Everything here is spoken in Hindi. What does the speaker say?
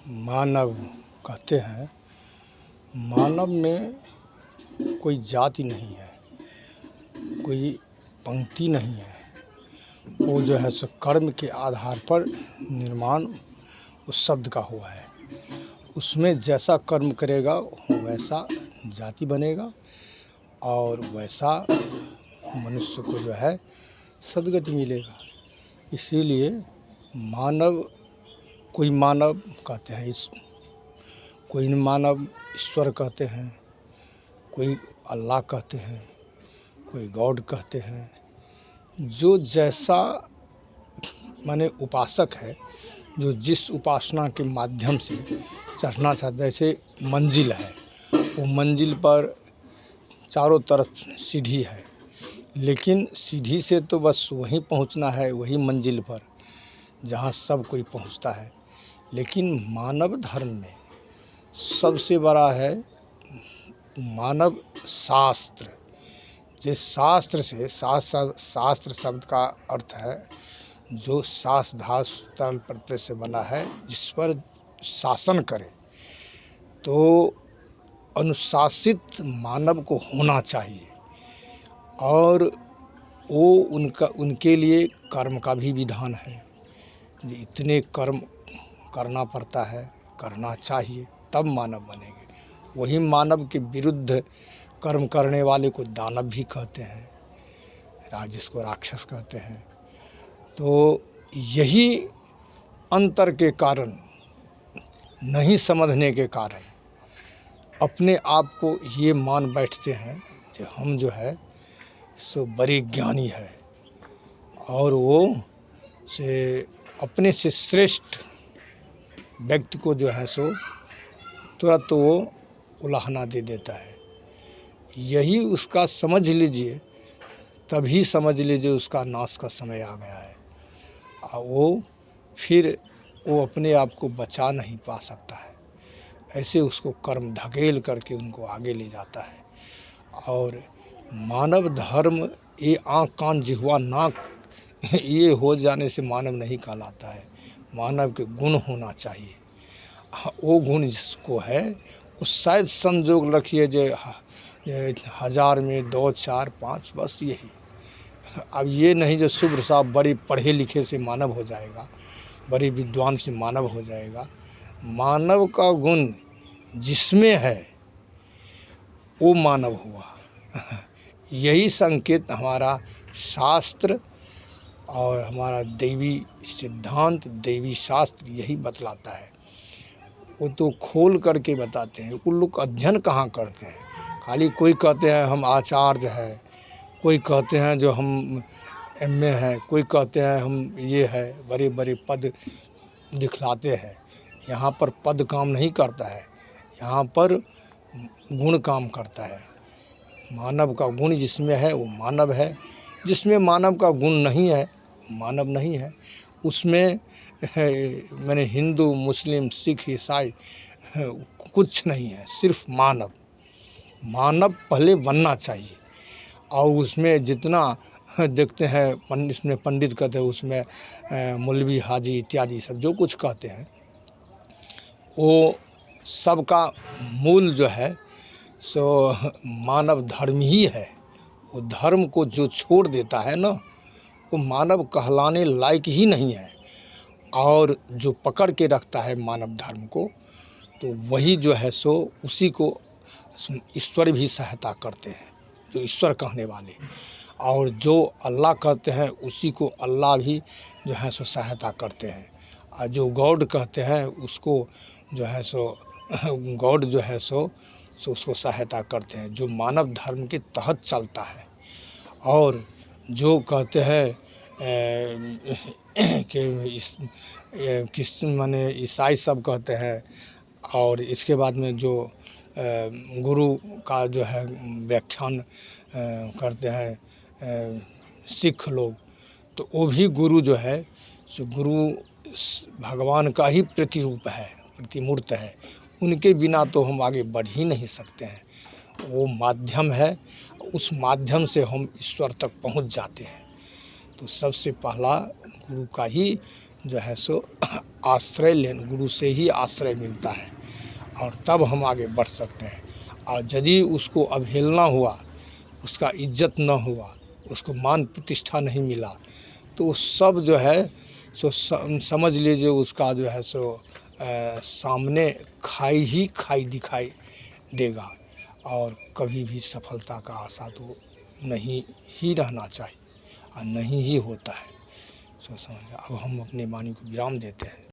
मानव कहते हैं, मानव में कोई जाति नहीं है, कोई पंक्ति नहीं है। वो जो है सो कर्म के आधार पर निर्माण उस शब्द का हुआ है। उसमें जैसा कर्म करेगा वैसा जाति बनेगा और वैसा मनुष्य को जो है सद्गति मिलेगा। इसीलिए कोई मानव कहते हैं, कोई मानव ईश्वर कहते हैं, कोई अल्लाह कहते हैं, कोई गॉड कहते हैं। जो जैसा माने उपासक है, जो जिस उपासना के माध्यम से चढ़ना चाहता है, जैसे मंजिल है, वो मंजिल पर चारों तरफ सीढ़ी है, लेकिन सीढ़ी से तो बस वहीं पहुंचना है, वही मंजिल पर जहां सब कोई पहुंचता है। लेकिन मानव धर्म में सबसे बड़ा है मानव शास्त्र। जिस शास्त्र से शास्त्र शब्द का अर्थ है जो शास धास तरल प्रत्यय से बना है, जिस पर शासन करे। तो अनुशासित मानव को होना चाहिए और वो उनके लिए कर्म का भी विधान है। इतने कर्म करना पड़ता है, करना चाहिए, तब मानव बनेंगे। वही मानव के विरुद्ध कर्म करने वाले को दानव भी कहते हैं, जिसको राक्षस कहते हैं। तो यही अंतर के कारण, नहीं समझने के कारण अपने आप को ये मान बैठते हैं कि हम जो है सो बड़े ज्ञानी है और वो से अपने से श्रेष्ठ व्यक्ति को जो है सो तुरंत तो वो उलाहना दे देता है। यही उसका समझ लीजिए, तभी समझ लीजिए उसका नाश का समय आ गया है। और फिर वो अपने आप को बचा नहीं पा सकता है। ऐसे उसको कर्म धकेल करके उनको आगे ले जाता है। और मानव धर्म ये आँख कान जिह्वा नाक ये हो जाने से मानव नहीं कहलाता है। मानव के गुण होना चाहिए। वो गुण जिसको है वो शायद संजोग रखिए जो 1000 में 2 4 5 बस यही। अब ये नहीं जो शुभ्र साहब बड़े पढ़े लिखे से मानव हो जाएगा, बड़े विद्वान से मानव हो जाएगा। मानव का गुण जिसमें है वो मानव हुआ। यही संकेत हमारा शास्त्र और हमारा दैवी सिद्धांत, दैवी शास्त्र यही बतलाता है। वो तो खोल करके बताते हैं। उन लोग अध्ययन कहाँ करते हैं। खाली कोई कहते हैं हम आचार्य है, कोई कहते हैं जो हम MA है, कोई कहते हैं हम ये है, बड़े बड़े पद दिखलाते हैं। यहाँ पर पद काम नहीं करता है, यहाँ पर गुण काम करता है। मानव का गुण जिसमें है वो मानव है, जिसमें मानव का गुण नहीं है मानव नहीं है। उसमें मैंने हिंदू मुस्लिम सिख ईसाई कुछ नहीं है, सिर्फ मानव। मानव पहले बनना चाहिए। और उसमें जितना देखते हैं इसमें पंडित कहते हैं, उसमें मौलवी हाजी इत्यादि सब जो कुछ कहते हैं, वो सबका मूल जो है सो मानव धर्म ही है। वो धर्म को जो छोड़ देता है ना, वो मानव कहलाने लायक ही नहीं है। और जो पकड़ के रखता है मानव धर्म को, तो वही जो है सो उसी को ईश्वर भी सहायता करते हैं, जो ईश्वर कहने वाले। और जो अल्लाह कहते हैं उसी को अल्लाह भी जो है सो सहायता करते हैं। और जो गॉड कहते हैं उसको जो है सो गॉड जो है सो उसको सहायता करते हैं, जो मानव धर्म के तहत चलता है। और जो कहते हैं कि माने ईसाई सब कहते हैं, और इसके बाद में जो गुरु का जो है व्याख्यान करते हैं सिख लोग, तो वो भी गुरु जो है सो गुरु भगवान का ही प्रतिरूप है, प्रतिमूर्त है। उनके बिना तो हम आगे बढ़ ही नहीं सकते हैं। वो माध्यम है, उस माध्यम से हम ईश्वर तक पहुंच जाते हैं। तो सबसे पहला गुरु का ही जो है सो आश्रय लेन गुरु से ही आश्रय मिलता है और तब हम आगे बढ़ सकते हैं। और यदि उसको अवहेलना हुआ, उसका इज्जत न हुआ, उसको मान प्रतिष्ठा नहीं मिला, तो वो सब जो है सो समझ लीजिए उसका जो है सो सामने खाई ही खाई दिखाई देगा और कभी भी सफलता का आशा तो नहीं ही रहना चाहिए और नहीं ही होता है। सो समझ अब हम अपनी वाणी को विराम देते हैं।